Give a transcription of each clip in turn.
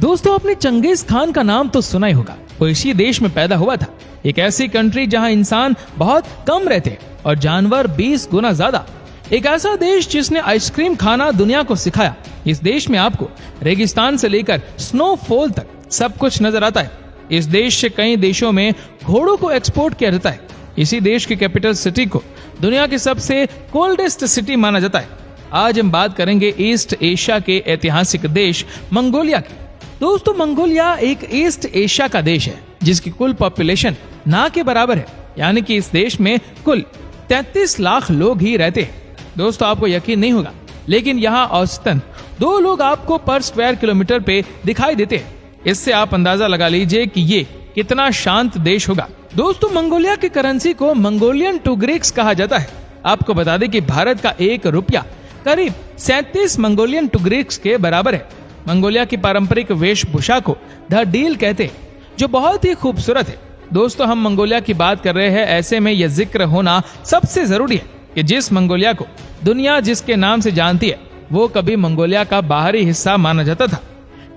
दोस्तों आपने Genghis Khan का नाम तो सुना ही होगा। वो इसी देश में पैदा हुआ था, एक ऐसी कंट्री जहां इंसान बहुत कम रहते और जानवर 20 गुना ज्यादा। एक ऐसा देश जिसने आइसक्रीम खाना दुनिया को सिखाया। इस देश में आपको रेगिस्तान से लेकर स्नोफॉल तक सब कुछ नजर आता है। इस देश से कई देशों में घोड़ों को एक्सपोर्ट किया जाता है। इसी देश की कैपिटल सिटी को दुनिया की सबसे कोल्डेस्ट सिटी माना जाता है। आज हम बात करेंगे ईस्ट एशिया के ऐतिहासिक देश मंगोलिया की। दोस्तों मंगोलिया एक ईस्ट एशिया का देश है जिसकी कुल पॉपुलेशन ना के बराबर है, यानी कि इस देश में कुल 33 लाख लोग ही रहते हैं। दोस्तों आपको यकीन नहीं होगा, लेकिन यहाँ औसतन 2 लोग आपको पर स्क्वायर किलोमीटर पे दिखाई देते हैं। इससे आप अंदाजा लगा लीजिए कि ये कितना शांत देश होगा। दोस्तों मंगोलिया की करेंसी को मंगोलियन टुग्रिक्स कहा जाता है। आपको बता दें कि भारत का 1 रुपया करीब 37 मंगोलियन टुग्रिक्स के बराबर है। मंगोलिया की पारंपरिक वेशभूषा को द डील कहते हैं, जो बहुत ही खूबसूरत है। दोस्तों हम मंगोलिया की बात कर रहे हैं, ऐसे में यह जिक्र होना सबसे जरूरी है कि जिस मंगोलिया को दुनिया जिसके नाम से जानती है वो कभी मंगोलिया का बाहरी हिस्सा माना जाता था,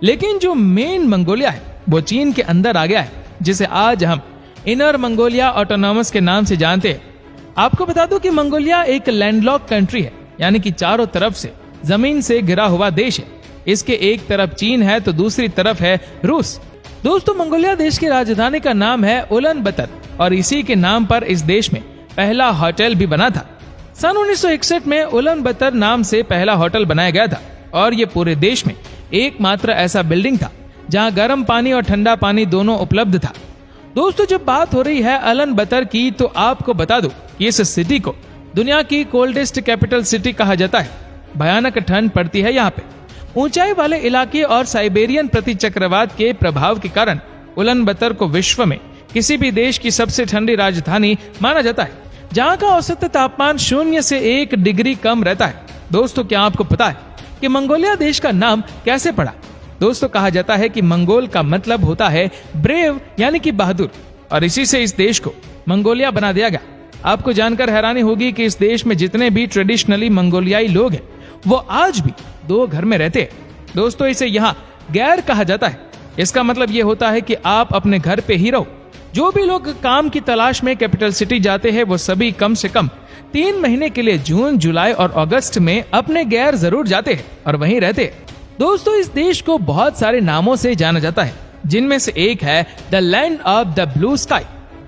लेकिन जो मेन मंगोलिया है वो चीन के अंदर आ गया है, जिसे आज हम इनर मंगोलिया ऑटोनॉमस के नाम से जानते हैं। आपको बता दूं कि मंगोलिया एक लैंडलॉक कंट्री है, यानी कि चारों तरफ से जमीन से घिरा हुआ देश है। इसके एक तरफ चीन है तो दूसरी तरफ है रूस। दोस्तों मंगोलिया देश की राजधानी का नाम है उलानबतर और इसी के नाम पर इस देश में पहला होटल भी बना था। सन 1961 में उलानबतर नाम से पहला होटल बनाया गया था और ये पूरे देश में एकमात्र ऐसा बिल्डिंग था जहां गर्म पानी और ठंडा पानी दोनों उपलब्ध था। दोस्तों जब बात हो रही है उलानबतर की तो आपको बता दूं कि इस सिटी को दुनिया की कोल्डेस्ट कैपिटल सिटी कहा जाता है। भयानक ठंड पड़ती है यहाँ पे। ऊंचाई वाले इलाके और साइबेरियन प्रतिचक्रवात के प्रभाव के कारण उलानबतर को विश्व में किसी भी देश की सबसे ठंडी राजधानी माना जाता है, जहां का औसत तापमान 0 से 1 डिग्री कम रहता है। दोस्तों क्या आपको पता है कि मंगोलिया देश का नाम कैसे पड़ा? दोस्तों कहा जाता है कि मंगोल का मतलब होता है ब्रेव, यानी कि बहादुर, और इसी से इस देश को मंगोलिया बना दिया गया। आपको जानकर हैरानी होगी कि इस देश में जितने भी ट्रेडिशनली मंगोलियाई लोग हैं वो आज भी 2 घर में रहते हैं। दोस्तों इसे यहाँ गैर कहा जाता है। इसका मतलब ये होता है कि आप अपने घर पे ही रहो। जो भी लोग काम की तलाश में कैपिटल सिटी जाते हैं वो सभी कम से कम 3 महीने के लिए जून, जुलाई और अगस्त में अपने गैर जरूर जाते हैं और वहीं रहते हैं। दोस्तों इस देश को बहुत सारे नामों से जाना जाता है, जिनमें से एक है the land of the blue sky.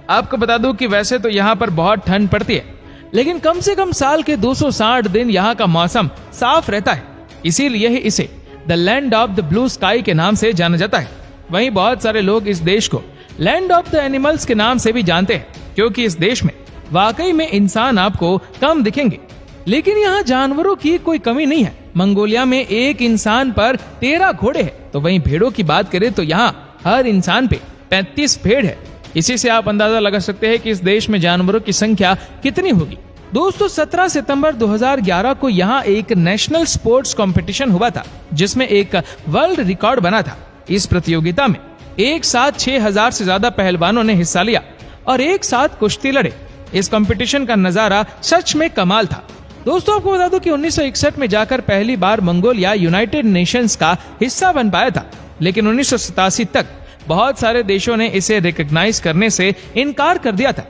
आपको बता दूं कि वैसे तो यहाँ पर बहुत ठंड पड़ती है, लेकिन कम से कम साल के 260 दिन यहाँ का मौसम साफ रहता है, इसीलिए ही इसे the land of the blue sky के नाम से जाना जाता है। वहीं बहुत सारे लोग इस देश को लैंड ऑफ द एनिमल्स के नाम से भी जानते हैं, क्योंकि इस देश में वाकई में इंसान आपको कम दिखेंगे, लेकिन यहाँ जानवरों की कोई कमी नहीं है। मंगोलिया में एक इंसान पर 13 घोड़े हैं, तो वहीं भेड़ों की बात करें तो यहाँ हर इंसान पे 35 भेड़ है। इसी से आप अंदाजा लगा सकते हैं कि इस देश में जानवरों की संख्या कितनी होगी। दोस्तों 17 सितंबर 2011 को यहाँ एक नेशनल स्पोर्ट्स कंपटीशन हुआ था, जिसमें एक वर्ल्ड रिकॉर्ड बना था। इस प्रतियोगिता में एक साथ 6000 से ज्यादा पहलवानों ने हिस्सा लिया और एक साथ कुश्ती लड़े। इस कंपटीशन का नजारा सच में कमाल था। दोस्तों आपको बता दूं कि 1961 में जाकर पहली बार मंगोलिया यूनाइटेड नेशंस का हिस्सा बन पाया था, लेकिन 1987 तक बहुत सारे देशों ने इसे रिकॉग्नाइज करने से इनकार कर दिया था,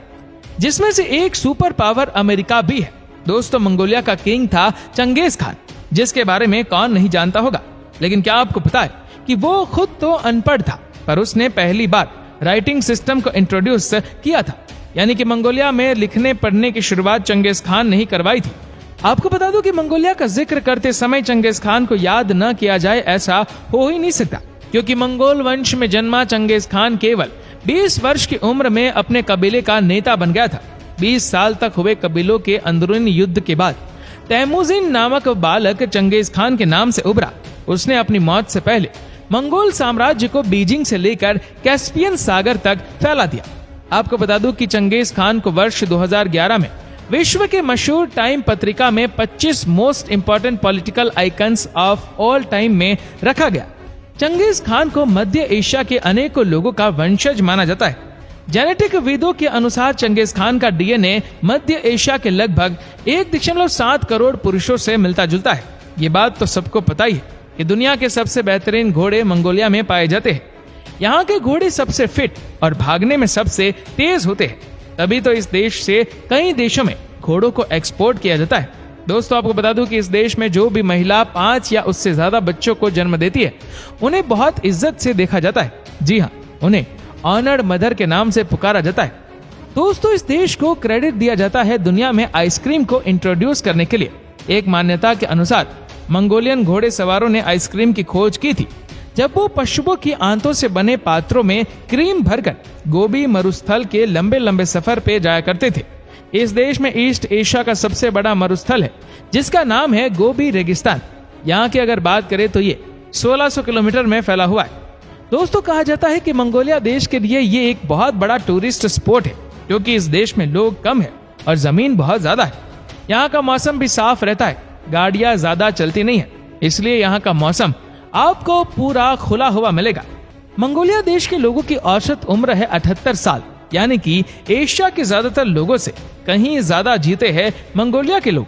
जिसमें से एक सुपर पावर अमेरिका भी है। दोस्तों मंगोलिया का किंग था चंगेज खान, जिसके बारे में कौन नहीं जानता होगा। लेकिन क्या आपको पता है कि वो खुद तो अनपढ़ था, पर उसने पहली बार राइटिंग सिस्टम को इंट्रोड्यूस किया था, यानी कि मंगोलिया में लिखने पढ़ने की शुरुआत चंगेज खान ने ही करवाई थी। आपको बता दूं कि मंगोलिया का जिक्र करते समय चंगेज खान को याद न किया जाए ऐसा हो ही नहीं सकता, क्योंकि मंगोल वंश में जन्मा चंगेज खान केवल 20 वर्ष की उम्र में अपने कबीले का नेता बन गया था। 20 साल तक हुए कबीलों के अंदरूनी युद्ध के बाद तैमूजिन नामक बालक चंगेज खान के नाम से उभरा। उसने अपनी मौत से पहले मंगोल साम्राज्य को बीजिंग से लेकर कैस्पियन सागर तक फैला दिया। आपको बता दूं कि चंगेज खान को वर्ष 2011 में विश्व के मशहूर टाइम पत्रिका में 25 most important political icons of all time में रखा गया। चंगेज खान को मध्य एशिया के अनेकों लोगों का वंशज माना जाता है। जेनेटिक विदों के अनुसार चंगेज खान का डीएनए मध्य एशिया के लगभग 1.7 करोड़ पुरुषों से मिलता जुलता है। ये बात तो सबको पता ही है। कि दुनिया के सबसे बेहतरीन घोड़े मंगोलिया में पाए जाते हैं। यहाँ के घोड़े सबसे फिट और भागने में सबसे तेज होते हैं। तभी तो इस देश से कई देशों में घोड़ों को एक्सपोर्ट किया जाता है। दोस्तों, आपको बता दूं कि इस देश में जो भी महिला 5 या उससे ज्यादा बच्चों को जन्म देती है, उन्हें बहुत इज्जत से देखा जाता है। जी हाँ, उन्हें ऑनर्ड मदर के नाम से पुकारा जाता है। दोस्तों, इस देश को क्रेडिट दिया जाता है दुनिया में आइसक्रीम को इंट्रोड्यूस करने के लिए। एक मान्यता के अनुसार मंगोलियन घोड़े सवारों ने आइसक्रीम की खोज की थी जब वो पशुओं की आंतों से बने पात्रों में क्रीम भरकर गोबी मरुस्थल के लंबे लंबे सफर पे जाया करते थे। इस देश में ईस्ट एशिया का सबसे बड़ा मरुस्थल है जिसका नाम है गोबी रेगिस्तान। यहाँ की अगर बात करें तो ये 1600 किलोमीटर में फैला हुआ है। दोस्तों, कहा जाता है कि मंगोलिया देश के लिए ये एक बहुत बड़ा टूरिस्ट स्पॉट है क्योंकि इस देश में लोग कम है और जमीन बहुत ज्यादा है। यहाँ का मौसम भी साफ रहता है, गाड़ियां ज्यादा चलती नहीं है, इसलिए यहाँ का मौसम आपको पूरा खुला हुआ मिलेगा। मंगोलिया देश के लोगों की औसत उम्र है 78 साल, यानी कि एशिया के ज्यादातर लोगों से कहीं ज्यादा जीते हैं मंगोलिया के लोग।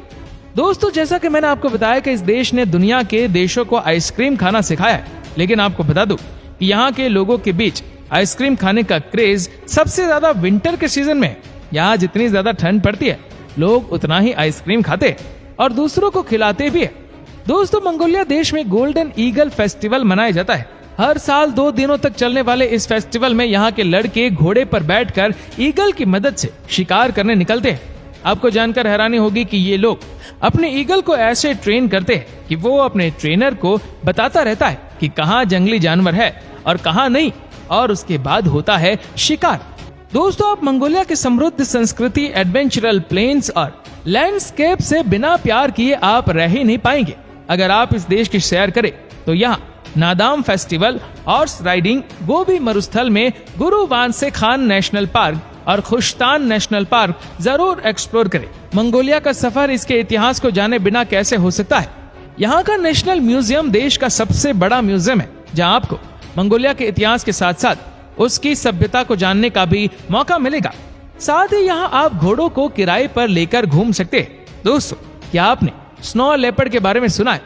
दोस्तों, जैसा कि मैंने आपको बताया कि इस देश ने दुनिया के देशों को आइसक्रीम खाना सिखाया है, लेकिन आपको बता दूं कि यहाँ के लोगों के बीच आइसक्रीम खाने का क्रेज सबसे ज्यादा विंटर के सीजन में है। यहाँ जितनी ज्यादा ठंड पड़ती है, लोग उतना ही आइसक्रीम खाते हैं और दूसरों को खिलाते भी है। दोस्तों, मंगोलिया देश में गोल्डन ईगल फेस्टिवल मनाया जाता है। हर साल 2 दिनों तक चलने वाले इस फेस्टिवल में यहाँ के लड़के घोड़े पर बैठकर ईगल की मदद से शिकार करने निकलते हैं। आपको जानकर हैरानी होगी कि ये लोग अपने ईगल को ऐसे ट्रेन करते हैं कि वो अपने ट्रेनर को बताता रहता है कि कहाँ जंगली जानवर है और कहाँ नहीं, और उसके बाद होता है शिकार। दोस्तों, आप मंगोलिया की समृद्ध संस्कृति, एडवेंचरल प्लेन्स और लैंडस्केप से बिना प्यार किए आप रह ही नहीं पाएंगे। अगर आप इस देश की सैर करें तो यहाँ नादाम फेस्टिवल, हॉर्स राइडिंग, गोबी मरुस्थल में गुरु वांसे खान नेशनल पार्क और खुश्तान नेशनल पार्क जरूर एक्सप्लोर करें। मंगोलिया का सफर इसके इतिहास को जाने बिना कैसे हो सकता है। यहाँ का नेशनल म्यूजियम देश का सबसे बड़ा म्यूजियम है, जहाँ आपको मंगोलिया के इतिहास के साथ साथ उसकी सभ्यता को जानने का भी मौका मिलेगा। साथ ही यहाँ आप घोड़ों को किराए पर लेकर घूम सकते हैं। दोस्तों, क्या आपने स्नो लेपर्ड के बारे में सुना है?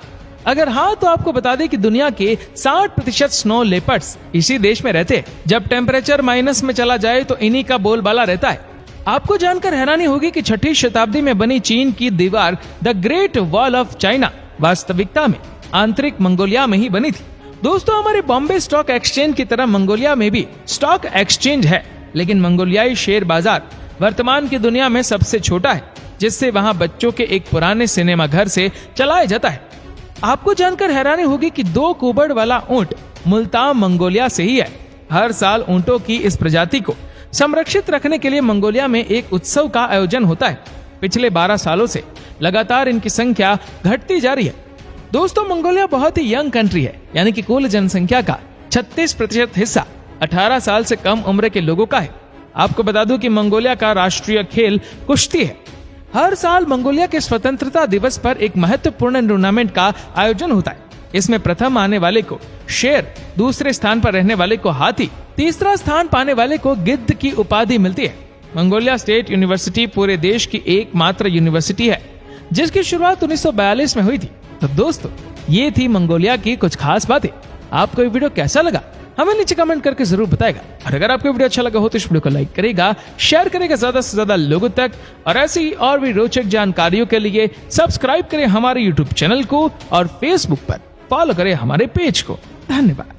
अगर हाँ, तो आपको बता दें कि दुनिया के 60% स्नो लेपर्ड्स इसी देश में रहते हैं। जब टेम्परेचर माइनस में चला जाए तो इन्हीं का बोलबाला रहता है। आपको जानकर हैरानी होगी कि 6ठी शताब्दी में बनी चीन की दीवार the great wall of China वास्तविकता में आंतरिक मंगोलिया में ही बनी थी। दोस्तों, हमारे बॉम्बे स्टॉक एक्सचेंज की तरह मंगोलिया में भी स्टॉक एक्सचेंज है, लेकिन मंगोलियाई शेयर बाजार वर्तमान की दुनिया में सबसे छोटा है, जिससे वहां बच्चों के एक पुराने सिनेमा घर से चलाया जाता है। आपको जानकर हैरानी होगी कि 2 कुबड़ वाला ऊंट मुल्तान मंगोलिया से ही है। हर साल ऊंटों की इस प्रजाति को संरक्षित रखने के लिए मंगोलिया में एक उत्सव का आयोजन होता है। पिछले 12 सालों से लगातार इनकी संख्या घटती जा रही है। दोस्तों, मंगोलिया बहुत ही यंग कंट्री है, यानी कि कुल जनसंख्या का 36% हिस्सा 18 साल से कम उम्र के लोगों का है। आपको बता दूं कि मंगोलिया का राष्ट्रीय खेल कुश्ती है। हर साल मंगोलिया के स्वतंत्रता दिवस पर एक महत्वपूर्ण टूर्नामेंट का आयोजन होता है। इसमें प्रथम आने वाले को शेर, दूसरे स्थान पर रहने वाले को हाथी, तीसरा स्थान पाने वाले को गिद्ध की उपाधि मिलती है। मंगोलिया स्टेट यूनिवर्सिटी पूरे देश की एकमात्र यूनिवर्सिटी है जिसकी शुरुआत 1942 में हुई थी। तो दोस्तों, ये थी मंगोलिया की कुछ खास बातें। आपको ये वीडियो कैसा लगा हमें नीचे कमेंट करके जरूर बताएगा, और अगर आपको वीडियो अच्छा लगा हो तो इस वीडियो को लाइक करेगा, शेयर करेगा ज्यादा से ज्यादा लोगों तक, और ऐसी और भी रोचक जानकारियों के लिए सब्सक्राइब करें हमारे यूट्यूब चैनल को और फेसबुक पर फॉलो करें हमारे पेज को। धन्यवाद।